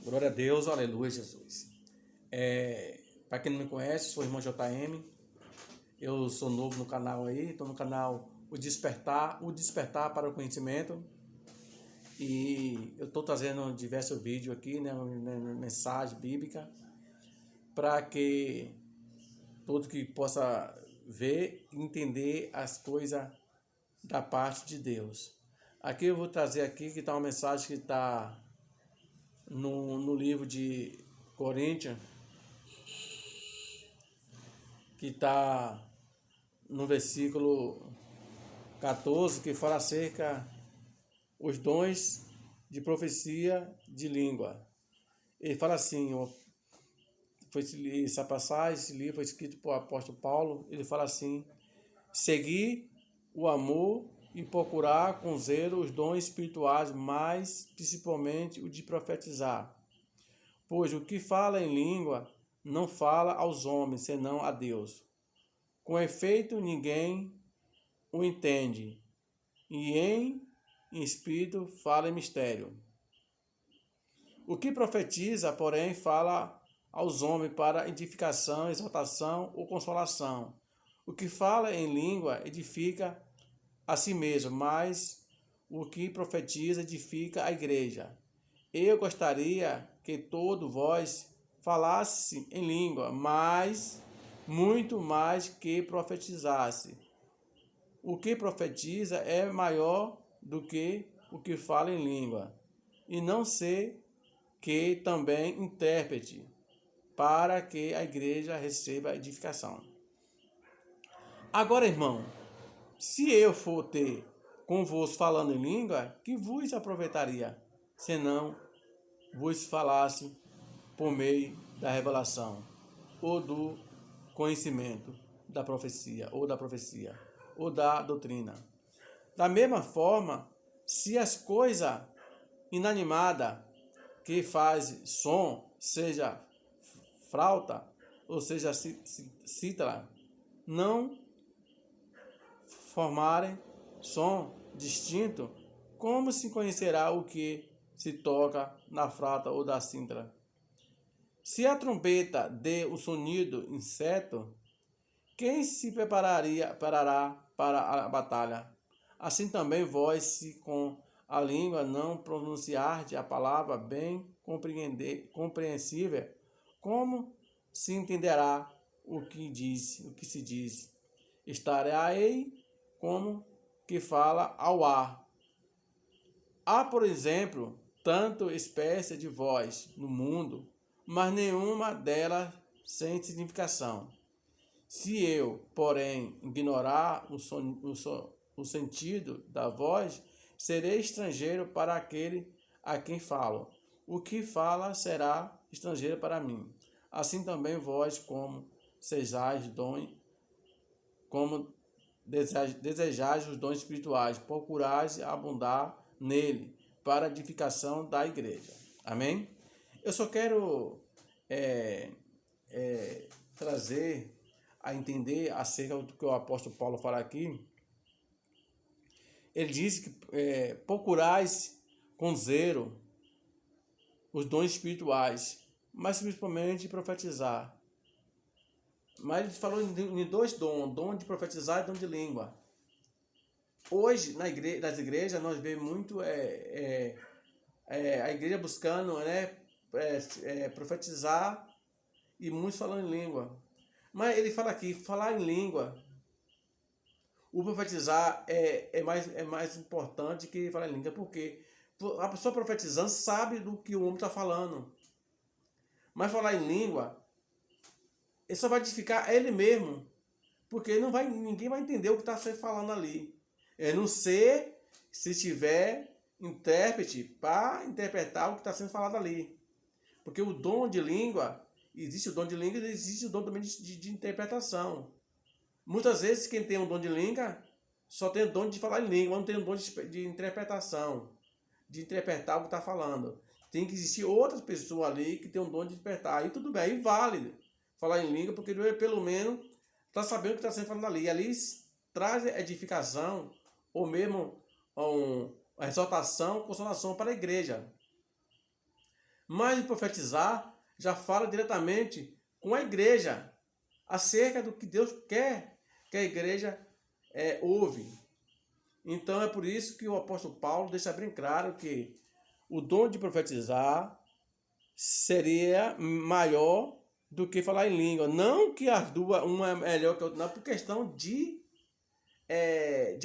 Glória a Deus, aleluia, Jesus. Para quem não me conhece, sou o irmão JM. Eu sou novo no canal aí, estou no canal o Despertar para o Conhecimento. E eu estou trazendo diversos vídeos aqui, né, mensagem bíblica, para que todo que possa ver e entender as coisas da parte de Deus. Aqui eu vou trazer aqui que está uma mensagem que está no livro de Coríntios, que está no versículo 14, que fala acerca os dons de profecia de língua. Ele fala assim, essa passagem, esse livro foi escrito por apóstolo Paulo, ele fala assim: seguir o amor e procurar com zelo os dons espirituais, mas principalmente o de profetizar. Pois o que fala em língua não fala aos homens, senão a Deus. Com efeito, ninguém o entende, e em espírito fala em mistério. O que profetiza, porém, fala aos homens para edificação, exaltação ou consolação. O que fala em língua edifica a si mesmo, mas o que profetiza edifica a igreja. Eu gostaria que todo vós falasse em língua, mas muito mais que profetizasse. O que profetiza é maior do que o que fala em língua, e não ser que também intérprete, para que a igreja receba edificação. Agora, irmão, se eu for ter convosco falando em língua, que vos aproveitaria, senão vos falasse por meio da revelação, ou do conhecimento da profecia, ou da doutrina. Da mesma forma, se as coisas inanimadas que faz som, seja flauta, ou seja cítara, não formarem som distinto, como se conhecerá o que se toca na flauta ou da cítara? Se a trombeta dê o sonido incerto, quem se preparará para a batalha? Assim também vós, se com a língua não pronunciardes a palavra bem compreensível, como se entenderá o que se diz? Estarei como que fala ao ar. Há, por exemplo, tanto espécie de voz no mundo, mas nenhuma delas sem significação. Se eu, porém, ignorar o sentido da voz, serei estrangeiro para aquele a quem falo. O que fala será estrangeiro para mim. Assim também vós, como desejais os dons espirituais, procurais abundar nele, para a edificação da igreja. Amém? Eu só quero trazer a entender acerca do que o apóstolo Paulo fala aqui. Ele diz que procurais com zelo os dons espirituais, mas principalmente profetizar. Mas ele falou em dois dons, dom de profetizar e dom de língua. Hoje, nas igrejas, nós vemos muito a igreja buscando profetizar e muitos falando em língua. Mas ele fala aqui, falar em língua, o profetizar é mais importante que falar em língua, porque a pessoa profetizando sabe do que o homem está falando. Mas falar em língua, ele só vai edificar ele mesmo, porque ninguém vai entender o que está sendo falando ali. A não ser se tiver intérprete para interpretar o que está sendo falado ali. Porque o dom de língua, existe o dom de língua e existe o dom também de interpretação. Muitas vezes quem tem um dom de língua só tem o dom de falar em língua, não tem o dom de interpretação, de interpretar o que está falando. Tem que existir outras pessoas ali que tem um dom de interpretar. Aí tudo bem, aí vale falar em língua, porque pelo menos está sabendo o que está sendo falado ali. E ali traz edificação, ou mesmo uma exaltação, consolação para a igreja. Mas o profetizar já fala diretamente com a igreja acerca do que Deus quer que a igreja ouve. Então é por isso que o apóstolo Paulo deixa bem claro que o dom de profetizar seria maior do que falar em língua. Não que as duas, uma é melhor que a outra, não, por questão de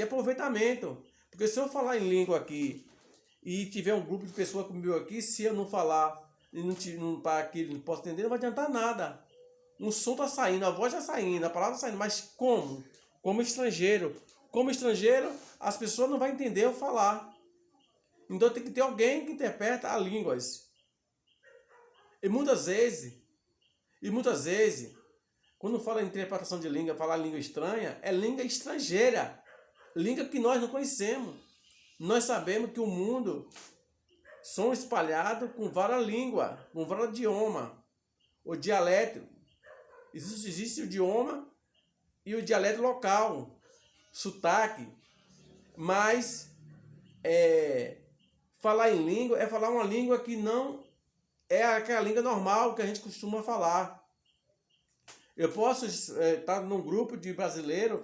aproveitamento. Porque se eu falar em língua aqui e tiver um grupo de pessoas comigo aqui, se eu não falar e não para que ele não possa entender, não vai adiantar nada. Um som está saindo, a voz está saindo, a palavra está saindo, mas como? Como estrangeiro. Como estrangeiro, as pessoas não vão entender eu falar. Então tem que ter alguém que interpreta as línguas. E muitas vezes, quando fala em interpretação de língua, falar língua estranha, é língua estrangeira. Língua que nós não conhecemos. Nós sabemos que o mundo são espalhados com várias línguas, com vários idiomas. O dialeto. Existe o idioma e o dialeto local, sotaque. Mas falar em língua é falar uma língua que não é aquela língua normal que a gente costuma falar. Eu posso estar num grupo de brasileiros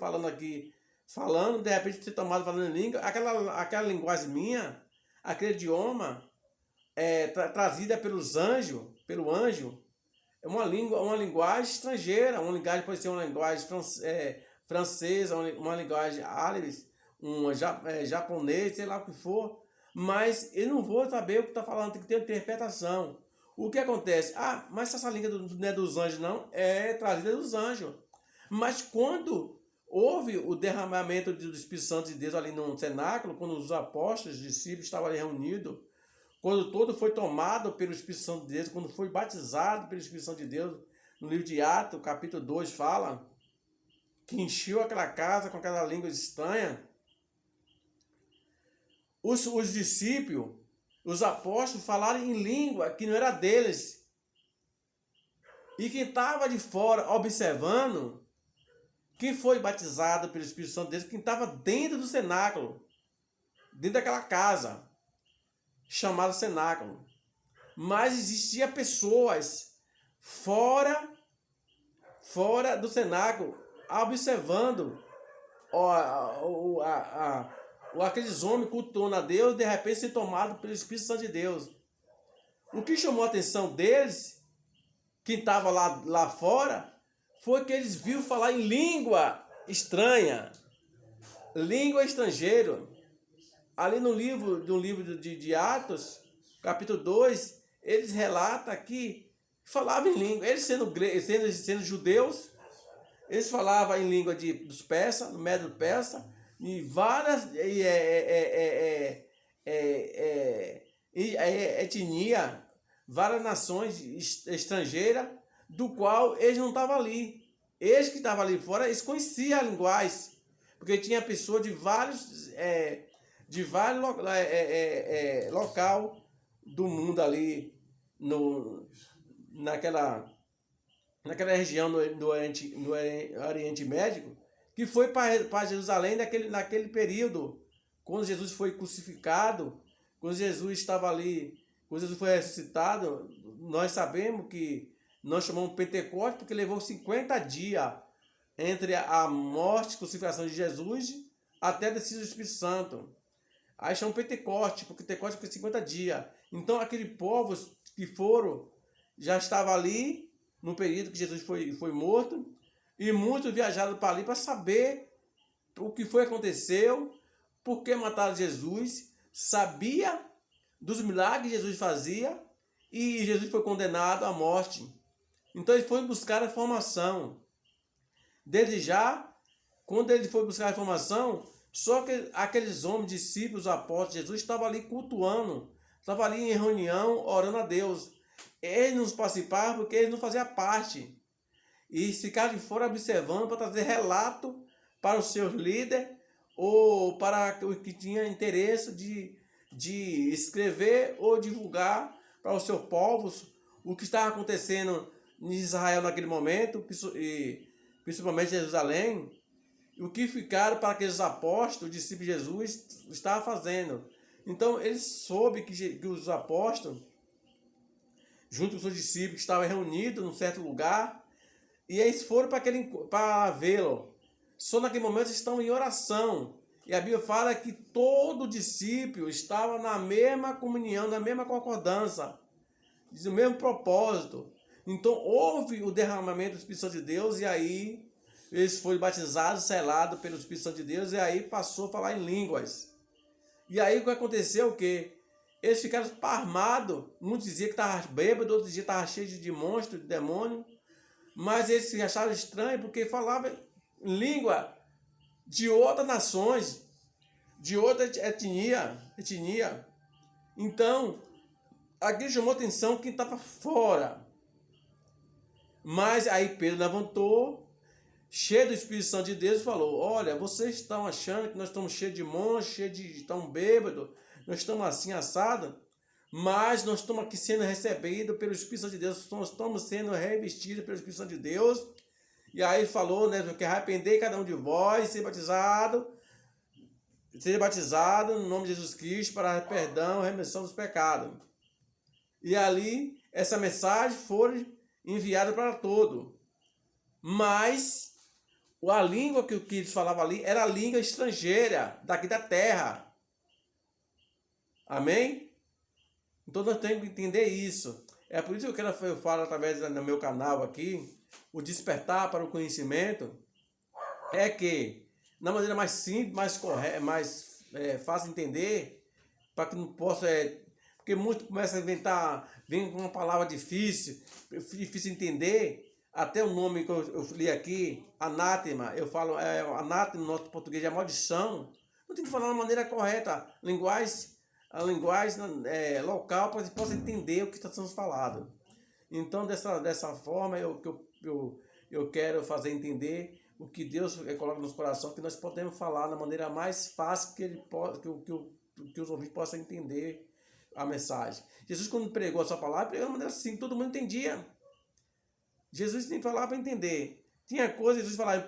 falando, de repente ser tomado falando em língua, aquela linguagem minha, aquele idioma trazida pelos anjos, pelo anjo, é uma linguagem estrangeira, uma linguagem pode ser uma linguagem francesa, uma linguagem árabe, japonês, sei lá o que for, mas eu não vou saber o que está falando, tem que ter interpretação. O que acontece? Mas essa língua não é dos anjos, não, é trazida dos anjos. Mas quando houve o derramamento do Espírito Santo de Deus ali no cenáculo, quando os apóstolos, os discípulos estavam ali reunidos, quando todo foi tomado pelo Espírito Santo de Deus, quando foi batizado pelo Espírito Santo de Deus, no livro de Atos, capítulo 2, fala que encheu aquela casa com aquela língua estranha. Os discípulos, os apóstolos falaram em língua que não era deles. E quem estava de fora observando, quem foi batizado pelo Espírito Santo de Deus, quem estava dentro do cenáculo, dentro daquela casa, chamada cenáculo. Mas existia pessoas fora do cenáculo, observando aqueles homens cultuando a Deus, de repente ser tomado pelo Espírito Santo de Deus. O que chamou a atenção deles, quem estava lá fora, foi que eles viram falar em língua estranha, língua estrangeira. Ali no livro de Atos, capítulo 2, eles relatam que falavam em língua. Eles sendo judeus, eles falavam em língua dos persas, do médio persa, e várias etnias, várias nações estrangeiras, do qual eles não estavam ali. Eles que estavam ali fora, eles conheciam a linguagem, porque tinha pessoas de vários local do mundo ali, naquela região do Oriente Médio, que foi para Jerusalém naquele período, quando Jesus foi crucificado, quando Jesus estava ali, quando Jesus foi ressuscitado. Nós sabemos que nós chamamos Pentecostes porque levou 50 dias entre a morte e crucificação de Jesus até a descida do Espírito Santo. Aí chamam Pentecoste, porque Pentecoste foi 50 dias. Então aquele povo que já estava ali no período que Jesus foi morto, e muitos viajaram para ali para saber o que aconteceu, por que mataram Jesus, sabia dos milagres que Jesus fazia, e Jesus foi condenado à morte. Então ele foi buscar a informação. Desde já, quando ele foi buscar a informação, só que aqueles homens, discípulos, apóstolos, Jesus estava ali cultuando, estava ali em reunião, orando a Deus. Eles não participavam porque eles não faziam parte. E ficaram de fora observando para trazer relato para os seus líderes ou para o que tinha interesse de escrever ou divulgar para os seus povos o que estava acontecendo em Israel naquele momento, e principalmente em Jerusalém, o que ficaram para aqueles apóstolos, discípulos de Jesus, estavam fazendo. Então, eles soube que os apóstolos junto com os seus discípulos que estavam reunidos num certo lugar, e eles foram para vê-lo. Só naquele momento eles estão em oração. E a Bíblia fala que todo discípulo estava na mesma comunhão, na mesma concordância, no mesmo propósito. Então houve o derramamento do Espírito Santo de Deus, e aí eles foram batizados, selados pelo Espírito Santo de Deus, e aí passou a falar em línguas. E aí o que aconteceu? O quê? Eles ficaram pasmados. Muitos diziam que estavam bêbados, outros diziam que estavam cheios de monstros, de demônios. Mas eles se acharam estranhos porque falavam em língua de outras nações, de outra etnia. Então, aqui chamou atenção quem estava fora. Mas aí Pedro levantou, cheio do Espírito Santo de Deus, e falou: olha, vocês estão achando que nós estamos cheios de monstros, estamos bêbados, nós estamos assim assados, mas nós estamos aqui sendo recebidos pelo Espírito Santo de Deus, nós estamos sendo revestidos pelo Espírito Santo de Deus. E aí falou, né, que arrepender cada um de vós, ser batizado no nome de Jesus Cristo para perdão e remissão dos pecados. E ali, essa mensagem foi enviada para todos. Mas a língua que eles falavam ali era a língua estrangeira, daqui da terra. Amém? Então nós temos que entender isso. É por isso que eu falo através do meu canal aqui, o despertar para o conhecimento, é que, na maneira mais simples, mais correta, mais fácil de entender, para que não possa... porque muitos começam a inventar, vem com uma palavra difícil de entender, até o nome que eu li aqui, anátema, eu falo, anátema no nosso português é maldição, não tem que falar de maneira correta, a linguagem local, para que possa entender o que está sendo falado. Então, dessa forma, eu quero fazer entender o que Deus coloca no nosso coração, que nós podemos falar da maneira mais fácil que os ouvintes possam entender a mensagem. Jesus, quando pregou a sua palavra, pregou de uma maneira assim, todo mundo entendia. Jesus tem que falar para entender. Tinha coisa, Jesus falava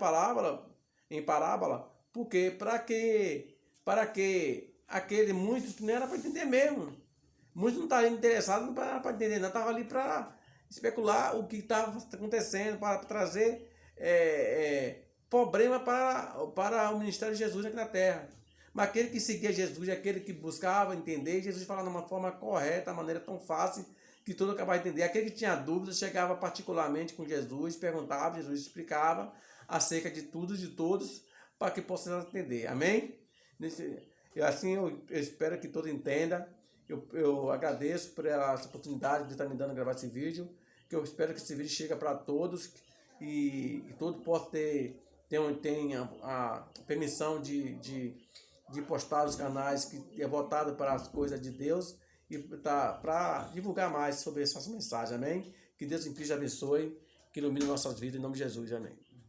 em parábola, por quê? Para que aquele muitos não era para entender mesmo. Muitos não estavam interessados para entender, não, estavam ali para especular o que estava acontecendo, para trazer problema para o ministério de Jesus aqui na terra. Mas aquele que seguia Jesus, aquele que buscava entender, Jesus falava de uma forma correta, de maneira tão fácil, que todo acabava de entender. Aquele que tinha dúvidas chegava particularmente com Jesus, perguntava, Jesus explicava acerca de tudo e de todos, para que possam entender. Amém? Assim eu espero que todos entendam. Eu agradeço por essa oportunidade de estar me dando a gravar esse vídeo, que eu espero que esse vídeo chegue para todos e todos possam tenha a permissão de postar os canais que é voltado para as coisas de Deus e para divulgar mais sobre essa mensagem, amém? Que Deus em Cristo abençoe, que ilumine nossas vidas, em nome de Jesus, amém.